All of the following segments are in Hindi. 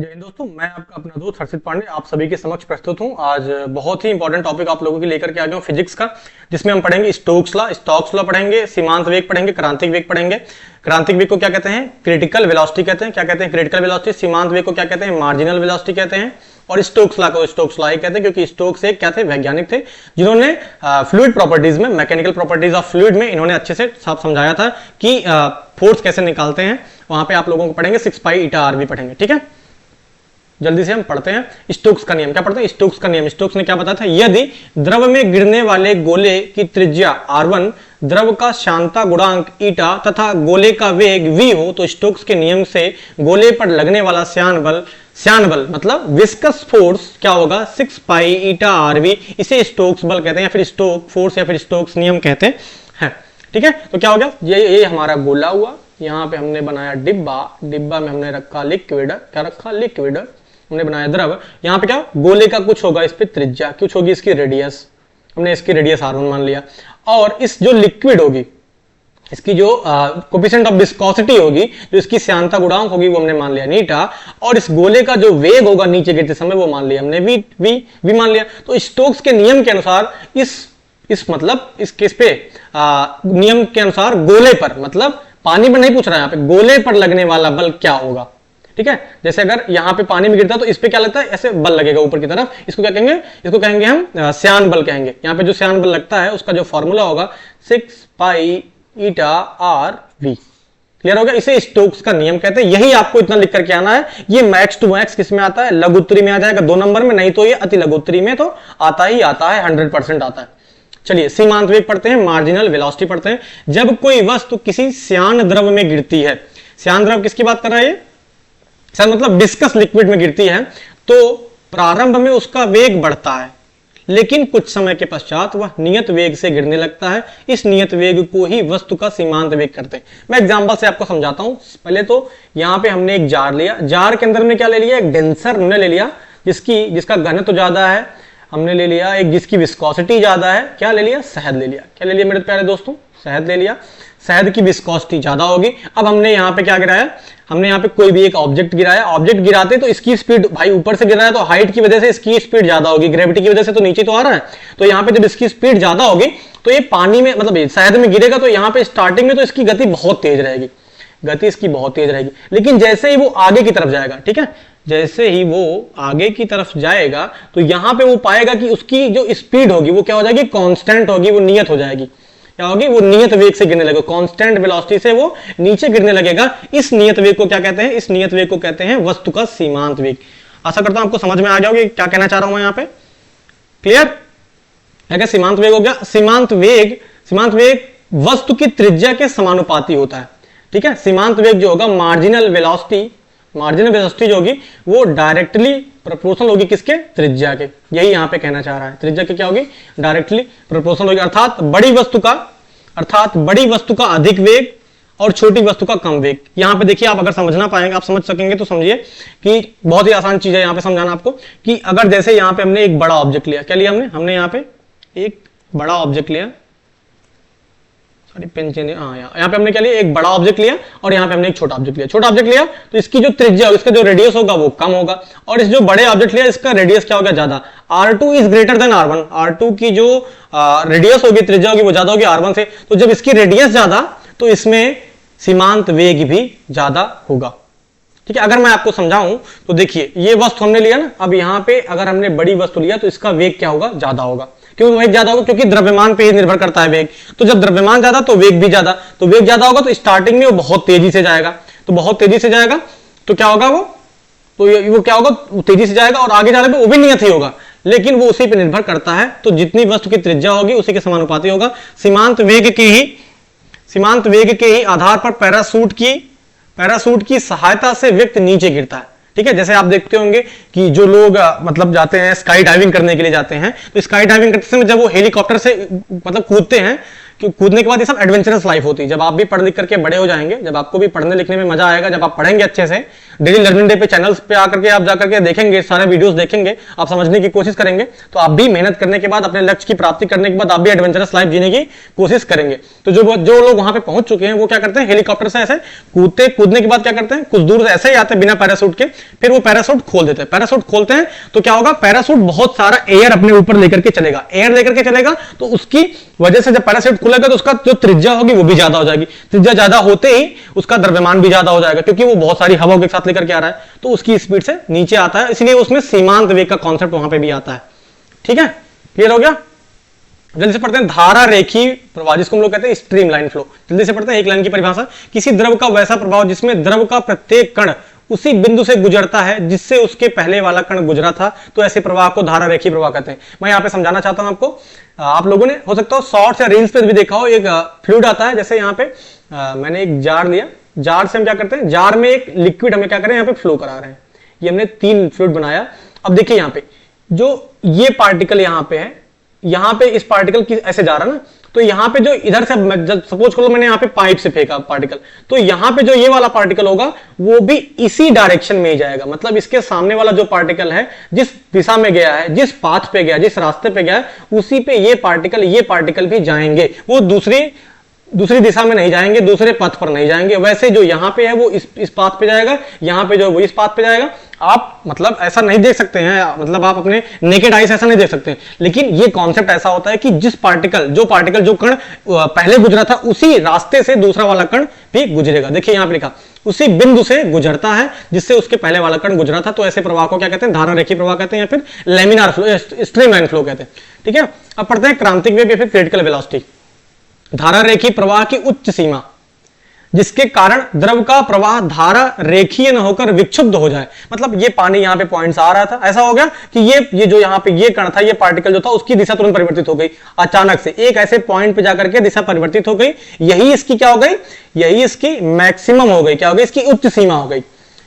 जय हिंद दोस्तों, मैं आपका अपना दोस्त हर्षित पांडे आप सभी के समक्ष प्रस्तुत हूं। आज बहुत ही इंपॉर्टेंट टॉपिक आप लोगों के लेकर के आ गया हूं फिजिक्स का, जिसमें हम पढ़ेंगे स्टोक्स लॉ पढ़ेंगे, सीमांत वेग पढ़ेंगे, क्रांतिक वेग पढ़ेंगे। क्रांतिक वेग को क्या कहते हैं? क्रिटिकल वेलोसिटी कहते हैं। क्या कहते हैं? Critical velocity. सीमांत वेग को क्या कहते हैं? मार्जिनल वेलोसिटी कहते हैं। और स्टोक्स लॉ को स्टोक्स लॉ ही कहते हैं, क्योंकि स्टोक्स एक क्या थे? वैज्ञानिक थे, जिन्होंने फ्लूइड प्रॉपर्टीज में, मैकेनिकल प्रॉपर्टीज ऑफ फ्लूइड में इन्होंने अच्छे से साफ समझाया था कि फोर्स कैसे निकालते हैं। वहां पे आप लोगों को पढ़ेंगे 6 पाई ईटा आर भी पढ़ेंगे। ठीक है, जल्दी से हम पढ़ते हैं स्टोक्स का नियम। क्या पढ़ते हैं? स्टोक्स का नियम। स्टोक्स ने क्या बताया था? यदि द्रव में गिरने वाले गोले की त्रिज्या r1, द्रव का श्यानता गुणांक ईटा तथा गोले का वेग v हो, तो स्टोक्स के नियम से गोले पर लगने वाला श्यान बल मतलब विस्कस फोर्स क्या होगा? 6 पाई ईटा RV। इसे स्टोक्स बल कहते हैं, या फिर स्टोक फोर्स, या फिर स्टोक्स नियम कहते हैं। ठीक है, तो क्या हो गया? ये हमारा गोला हुआ। यहाँ पे हमने बनाया डिब्बा में हमने रखा लिक्विड। क्या रखा? लिक्विड। हमने बनाया द्रव। यहाँ पे क्या? गोले का कुछ होगा, इस पे त्रिज्या कुछ होगी, इसकी रेडियस, हमने इसकी रेडियस r1 मान लिया। और इस जो लिक्विड होगी, इसकी जो कोफिशिएंट ऑफ विस्कोसिटी होगी, जो इसकी श्यानता गुणांक होगी, वो हमने मान लिया नीटा। और इस गोले का जो वेग होगा नीचे गिरते समय, वो मान लिया हमने v मान लिया। तो स्टोक्स के नियम के अनुसार इस केस पे नियम के अनुसार गोले पर, मतलब पानी पर नहीं पूछ रहा है, यहाँ पे गोले पर लगने वाला बल क्या होगा। ठीक है, जैसे अगर यहाँ पे पानी में गिरता है तो इस पे क्या लगता है? ऐसे बल लगेगा ऊपर की तरफ। इसको क्या कहेंगे? इसको कहेंगे हम श्यान बल कहेंगे। यहाँ पे जो श्यान बल लगता है उसका जो फॉर्मूला होगा 6 पाई ईटा RV। क्लियर हो गया? इसे स्टोक्स का नियम कहते हैं। यही आपको इतना लिख करके आना है। ये मैक्स टू मैक्स किस में आता है? लघु उत्तरी में आ जाएगा 2 नंबर में, नहीं तो ये अति लघु उत्तरी में तो आता ही आता है, 100% आता है। चलिए सीमांत वेग पढ़ते हैं, मार्जिनल वेलोसिटी पढ़ते हैं। जब कोई वस्तु किसी श्यान द्रव में गिरती है, श्यान द्रव किसकी बात कर रहा है ये? सर मतलब डिस्कस लिक्विड में गिरती है, तो प्रारंभ में उसका वेग बढ़ता है, लेकिन कुछ समय के पश्चात वह नियत वेग से गिरने लगता है। इस नियत वेग को ही वस्तु का सीमांत वेग करते हैं। मैं एग्जांपल से आपको समझाता हूं। पहले तो यहां पे हमने एक जार लिया, जार के अंदर में क्या ले लिया? एक डेंसर हमने ले लिया, जिसका घनत्व ज्यादा है। हमने ले लिया एक जिसकी विस्कोसिटी ज्यादा है। क्या ले लिया? शहद ले लिया। क्या ले लिया मेरे प्यारे दोस्तों? शहद ले लिया। शहद की विस्कोसिटी ज्यादा होगी। अब हमने यहाँ पे क्या गिराया? हमने यहाँ पे कोई भी एक ऑब्जेक्ट गिराया। ऑब्जेक्ट गिराते तो इसकी स्पीड, भाई ऊपर से गिरा है तो हाइट की वजह से इसकी स्पीड ज्यादा होगी, ग्रेविटी की वजह से तो नीचे तो आ रहा है। तो यहाँ पे जब इसकी स्पीड ज्यादा होगी तो ये पानी में, मतलब शहद में गिरेगा, तो यहाँ पे स्टार्टिंग में तो इसकी गति बहुत तेज रहेगी, गति इसकी बहुत तेज रहेगी। लेकिन जैसे ही वो आगे की तरफ जाएगा, ठीक है, जैसे ही वो आगे की तरफ जाएगा तो यहां पे वो पाएगा कि उसकी जो स्पीड होगी वो क्या हो जाएगी? कांस्टेंट होगी, वो नियत हो जाएगी। क्या होगी? वो नियत वेग से गिरने लगेगा, कांस्टेंट वेलोसिटी से वो नीचे गिरने लगेगा। इस नियत वेग को क्या कहते हैं? इस नियत वेग को कहते हैं वस्तु का सीमांत वेग। आशा करता हूं आपको समझ में आ गया होगा क्या कहना चाह रहा हूं मैं यहाँ पे। क्लियर है? क्या सीमांत वेग हो गया? सीमांत वेग वस्तु की त्रिज्या के समानुपाती होता है। ठीक है, सीमांत वेग जो होगा मार्जिनल वेलोसिटी जो होगी वो डायरेक्टली प्रोपोर्शनल होगी किसके? त्रिज्या के। यही यहां पे कहना चाह रहा है, त्रिज्या की क्या होगी? डायरेक्टली प्रोपोर्शनल होगी। अर्थात बड़ी वस्तु का अधिक वेग और छोटी वस्तु का कम वेग। यहां पे देखिए, आप अगर समझना पाएंगे, आप समझ सकेंगे तो समझिए कि बहुत ही आसान चीज है यहां पे समझाना आपको। कि अगर जैसे यहां पे हमने एक बड़ा ऑब्जेक्ट लिया, क्या लिया हमने यहां पे एक बड़ा ऑब्जेक्ट लिया, यहाँ पे हमने क्या लिया? एक बड़ा ऑब्जेक्ट लिया, और यहाँ पे हमने एक छोटा ऑब्जेक्ट लिया। तो इसकी जो त्रिज्या, इसका जो रेडियस होगा वो कम होगा, और इस जो बड़े ऑब्जेक्ट लिया इसका रेडियस क्या होगा? ज्यादा। R2 is greater than R1। R2 की जो रेडियस होगी, त्रिज्या होगी, वो ज्यादा होगी R1 से। तो जब इसकी रेडियस ज्यादा, तो इसमें सीमांत वेग भी ज्यादा होगा। ठीक है, अगर मैं आपको समझाऊं तो देखिए, ये वस्तु हमने लिया ना, अब यहाँ पे अगर हमने बड़ी वस्तु लिया तो इसका वेग क्या होगा? ज्यादा होगा। क्यों वेग ज्यादा होगा? क्योंकि द्रव्यमान पे ही निर्भर करता है वेग। तो जब द्रव्यमान ज्यादा तो वेग भी ज्यादा। तो वेग ज्यादा होगा तो स्टार्टिंग में वो बहुत तेजी से जाएगा, तो क्या होगा? वो क्या होगा? वो तेजी से जाएगा, और आगे जाने पे वो भी नियत ही होगा, लेकिन वो उसी पे निर्भर करता है। तो जितनी वस्तु की त्रिज्या होगी उसी के समानुपाती होगा। सीमांत वेग के ही आधार पर पैराशूट की सहायता से व्यक्ति नीचे गिरता है। ठीक है, जैसे आप देखते होंगे कि जो लोग मतलब जाते हैं स्काई डाइविंग करने के लिए जाते हैं, तो स्काई डाइविंग करते समय जब वो हेलीकॉप्टर से मतलब कूदते हैं, कूदने के बाद ये सब एडवेंचरस लाइफ होती है। जब आप भी पढ़ लिख करके बड़े हो जाएंगे, जब आपको भी पढ़ने लिखने में मजा आएगा, जब आप पढ़ेंगे अच्छे से, डेली लर्निंग डे पे चैनल्स पे आकर के आप जाकर के देखेंगे, सारे वीडियोस देखेंगे, आप समझने की कोशिश करेंगे, तो आप भी मेहनत करने के बाद, अपने लक्ष्य की प्राप्ति करने के बाद आप भी एडवेंचरस लाइफ जीने की कोशिश करेंगे। तो जो लोग वहां पे पहुंच चुके हैं वो क्या करते हैं, हेलीकॉप्टर से ऐसे कूदने के बाद क्या करते हैं, कुछ दूर से ऐसे ही आते हैं बिना पैराशूट के, फिर वो पैराशूट खोल देते हैं। पैराशूट खोलते हैं तो क्या होगा, पैराशूट बहुत सारा एयर अपने ऊपर लेकर के चलेगा, एयर लेकर के चलेगा, तो उसकी वजह से जब पैराशूट खुलेगा तो उसका जो त्रिज्या होगी वो भी ज्यादा हो जाएगी। त्रिज्या ज्यादा होते ही उसका द्रव्यमान भी ज्यादा हो जाएगा, क्योंकि वो बहुत सारी हवा के साथ लेकर के आ रहा है, तो उसकी स्पीड से नीचे आता है। इसलिए उसमें सीमांत वेग का कॉन्सेप्ट वहां पे भी आता है। ठीक है, क्लियर हो गया। जल्दी से पढ़ते हैं, धारा रेखी प्रवाह, जिसको हम लोग कहते हैं स्ट्रीम लाइन फ्लो। जल्दी से पढ़ते हैं, एक लाइन की परिभाषा, किसी द्रव का वैसा प्रभाव जिसमें द्रव का प्रत्येक कण उसी बिंदु से गुजरता है जिससे उसके पहले वाला कण गुजरा था, तो ऐसे प्रवाह को धारा रेखी प्रवाह कहते हैं। मैं यहां पे समझाना चाहता हूं आपको, आप लोगों ने हो सकता है शॉर्ट्स या रील्स पे भी देखा हो, एक फ्लूइड आता है, जैसे यहाँ पे मैंने एक जार लिया, जार से हम क्या करते हैं, जार में एक लिक्विड हमें क्या करें, यहाँ पे फ्लो करा रहे हैं। ये हमने 3 फ्लूइड बनाया। अब देखिए यहाँ पे जो ये पार्टिकल यहाँ पे है, यहाँ पे इस पार्टिकल की ऐसे जा रहा है ना, तो यहाँ पे जो इधर से सपोज करो मैंने यहाँ पे पाइप से फेंका पार्टिकल, तो यहाँ पे जो ये वाला पार्टिकल होगा वो भी इसी डायरेक्शन में ही जाएगा। मतलब इसके सामने वाला जो पार्टिकल है, जिस दिशा में गया है, जिस पाथ पे गया, जिस रास्ते पे गया है, उसी पे ये पार्टिकल भी जाएंगे। वो दूसरी दिशा में नहीं जाएंगे, दूसरे पथ पर नहीं जाएंगे। वैसे जो यहाँ पे है वो इस पाथ पे जाएगा, यहाँ पे जो वो इस पाथ पे जाएगा। आप मतलब ऐसा नहीं देख सकते हैं, मतलब आप अपने नेकेड आई से ऐसा नहीं देख सकते हैं, लेकिन ये कॉन्सेप्ट ऐसा होता है कि जो पार्टिकल जो कण पहले गुजरा था, उसी रास्ते से दूसरा वाला कण भी गुजरेगा। देखिए यहाँ पे लिखा, उसी बिंदु से गुजरता है जिससे उसके पहले वाला कण गुजरा था, तो ऐसे प्रवाह को क्या कहते हैं, धारा रेखी प्रवाह कहते हैं, या फिर लेमिनार फ्लो, स्ट्रीमलाइन फ्लो कहते हैं। ठीक है, अब पढ़ते हैं क्रांतिक वेग या फिर क्रिटिकल वेलोसिटी। धारा रेखी प्रवाह की उच्च सीमा, जिसके कारण द्रव का प्रवाह धारा रेखीय न होकर विक्षुब्ध हो जाए। मतलब ये पानी यहाँ पे पॉइंट्स आ रहा था, ऐसा हो गया कि ये जो यहाँ पे ये कण था, ये पार्टिकल जो था, उसकी दिशा तुरंत परिवर्तित हो गई अचानक से, एक ऐसे पॉइंट पे जाकर के दिशा परिवर्तित हो गई। यही इसकी क्या हो गई, यही इसकी मैक्सिमम हो गई, क्या हो गई, इसकी उच्च सीमा हो गई।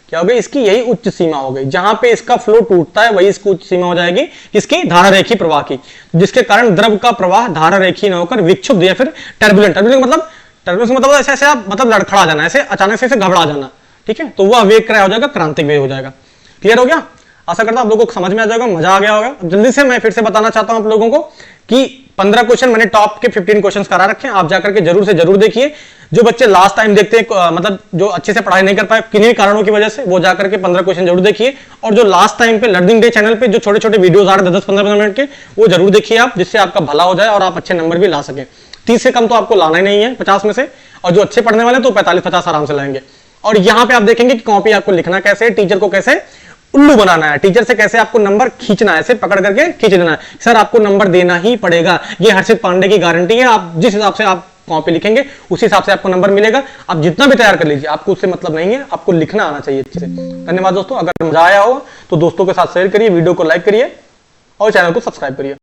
क्या हो गई, इसकी यही उच्च सीमा हो गई, जहां पे इसका फ्लो टूटता है वही इसकी उच्च सीमा हो जाएगी, किसकी, धारा रेखी प्रवाह की, जिसके कारण द्रव का प्रवाह धारा रेखी न होकर विक्षुब्ध या फिर टर्बुलेंट मतलब ऐसे आप मतलब लड़खड़ा जाना, ऐसे अचानक से घबरा जाना। ठीक है, तो वह वेग क्या हो जाएगा, क्रांतिक वेग हो जाएगा। क्लियर हो गया, आशा करता हूं आप लोगों को समझ में आ जाएगा, मजा आ गया होगा। जल्दी से मैं फिर से बताना चाहता हूं आप लोगों को कि 15 क्वेश्चन मैंने टॉप के 15 क्वेश्चन करा रखे हैं, आप जाकर के जरूर से जरूर देखिए। जो बच्चे लास्ट टाइम देखते हैं, मतलब जो अच्छे से पढ़ाई नहीं कर पाए किन्हीं कारणों की वजह से, वो जाकर के 15 क्वेश्चन जरूर देखिए। और जो लास्ट टाइम पे लर्निंग डे चैनल पे जो छोटे छोटे वीडियोस आ रहे हैं 10-15 मिनट के, वो जरूर देखिए आप, जिससे आपका भला हो जाए और आप अच्छे नंबर भी ला सके। 30 से कम तो आपको लाना ही नहीं है 50 में से, और जो अच्छे पढ़ने वाले तो 45-50 आराम से लाएंगे। और यहाँ पे आप देखेंगे कि कॉपी आपको लिखना कैसे, टीचर को कैसे उल्लू बनाना है, टीचर से कैसे आपको नंबर खींचना है, ऐसे पकड़ करके खींच लेना है। सर आपको नंबर देना ही पड़ेगा, ये हर्षित पांडे की गारंटी है। आप जिस हिसाब से आप कॉपी लिखेंगे उसी हिसाब से आपको नंबर मिलेगा। आप जितना भी तैयार कर लीजिए, आपको उससे मतलब नहीं है, आपको लिखना आना चाहिए अच्छे से। धन्यवाद दोस्तों, अगर मजा आया हो तो दोस्तों के साथ शेयर करिए, वीडियो को लाइक करिए और चैनल को सब्सक्राइब करिए।